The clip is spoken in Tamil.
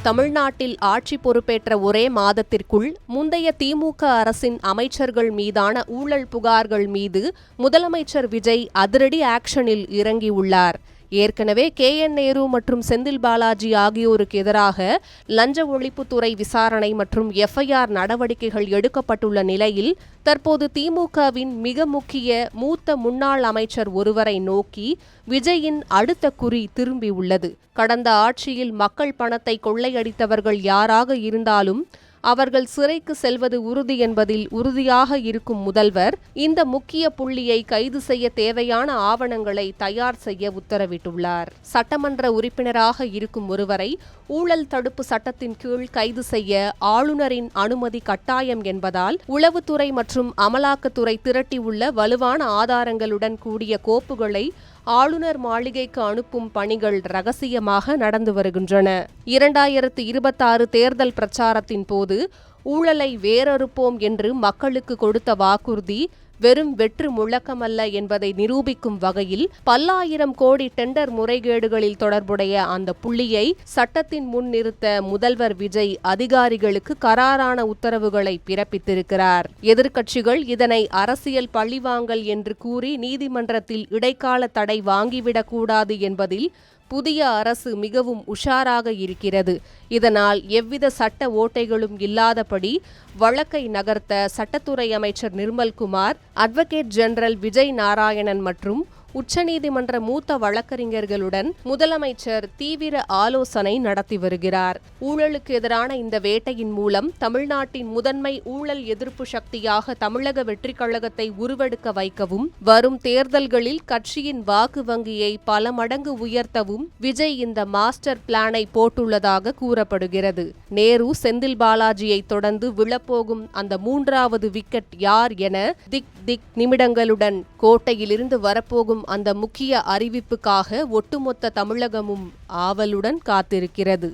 தமிழ்நாட்டில் ஆட்சி பொறுப்பேற்ற ஒரே மாதத்திற்குள் முந்தைய திமுக அரசின் அமைச்சர்கள் மீதான ஊழல் புகார்கள் மீது முதலமைச்சர் விஜய் அதிரடி ஆக்ஷனில் இறங்கியுள்ளார். ஏற்கனவே KN நேரு மற்றும் செந்தில் பாலாஜி ஆகியோருக்கு எதிராக லஞ்ச ஒழிப்புத்துறை விசாரணை மற்றும் FIR நடவடிக்கைகள் எடுக்கப்பட்டுள்ள நிலையில் தற்போது திமுகவின் மிக முக்கிய மூத்த முன்னாள் அமைச்சர் ஒருவரை நோக்கி விஜயின் அடுத்த குறி திரும்பியுள்ளது. கடந்த ஆட்சியில் மக்கள் பணத்தை கொள்ளையடித்தவர்கள் யாராக இருந்தாலும் அவர்கள் சிறைக்கு செல்வது உறுதி என்பதில் உறுதியாக இருக்கும் முதல்வர் இந்த முக்கிய புள்ளியை கைது செய்ய தேவையான ஆவணங்களை தயார் செய்ய உத்தரவிட்டுள்ளார். சட்டமன்ற உறுப்பினராக இருக்கும் ஒருவரை ஊழல் தடுப்பு சட்டத்தின் கீழ் கைது செய்ய ஆளுநரின் அனுமதி கட்டாயம் என்பதால் உளவுத்துறை மற்றும் அமலாக்கத்துறை திரட்டியுள்ள வலுவான ஆதாரங்களுடன் கூடிய கோப்புகளை ஆளுநர் மாளிகைக்கு அனுப்பும் பணிகள் ரகசியமாக நடந்து வருகின்றன. 2026 தேர்தல் பிரச்சாரத்தின் போது ஊழலை வேரறுப்போம் என்று மக்களுக்கு கொடுத்த வாக்குறுதி வெறும் வெற்று முழக்கமல்ல என்பதை நிரூபிக்கும் வகையில் பல்லாயிரம் கோடி டெண்டர் முறைகேடுகளில் தொடர்புடைய அந்த புள்ளியை சட்டத்தின் முன் நிறுத்த முதல்வர் விஜய் அதிகாரிகளுக்கு கராரான உத்தரவுகளை பிறப்பித்திருக்கிறார். எதிர்க்கட்சிகள் இதனை அரசியல் பழிவாங்கல் என்று கூறி நீதிமன்றத்தில் இடைக்கால தடை வாங்கிவிடக்கூடாது என்பதில் புதிய அரசு மிகவும் உஷாராக இருக்கிறது. இதனால் எவ்வித சட்ட ஓட்டைகளும் இல்லாதபடி வழக்கை நகர்த்த சட்டத்துறை அமைச்சர் நிர்மல்குமார், அட்வொகேட் ஜெனரல் விஜய் நாராயணன் மற்றும் உச்சநீதிமன்ற மூத்த வழக்கறிஞர்களுடன் முதலமைச்சர் தீவிர ஆலோசனை நடத்தி வருகிறார். ஊழலுக்கு எதிரான இந்த வேட்டையின் மூலம் தமிழ்நாட்டின் முதன்மை ஊழல் எதிர்ப்பு சக்தியாக தமிழக வெற்றிக் கழகத்தை உருவெடுக்க வைக்கவும் வரும் தேர்தல்களில் கட்சியின் வாக்கு வங்கியை பல மடங்கு உயர்த்தவும் விஜய் இந்த மாஸ்டர் பிளானை போட்டுள்ளதாக கூறப்படுகிறது. நேரு செந்தில் பாலாஜியை தொடர்ந்து விழப்போகும் அந்த மூன்றாவது விக்கெட் யார் என திக் நிமிடங்களுடன் கோட்டையிலிருந்து வரப்போகும் அந்த முக்கிய அறிவிப்புக்காக ஒட்டுமொத்த தமிழகமும் ஆவலுடன் காத்திருக்கிறது.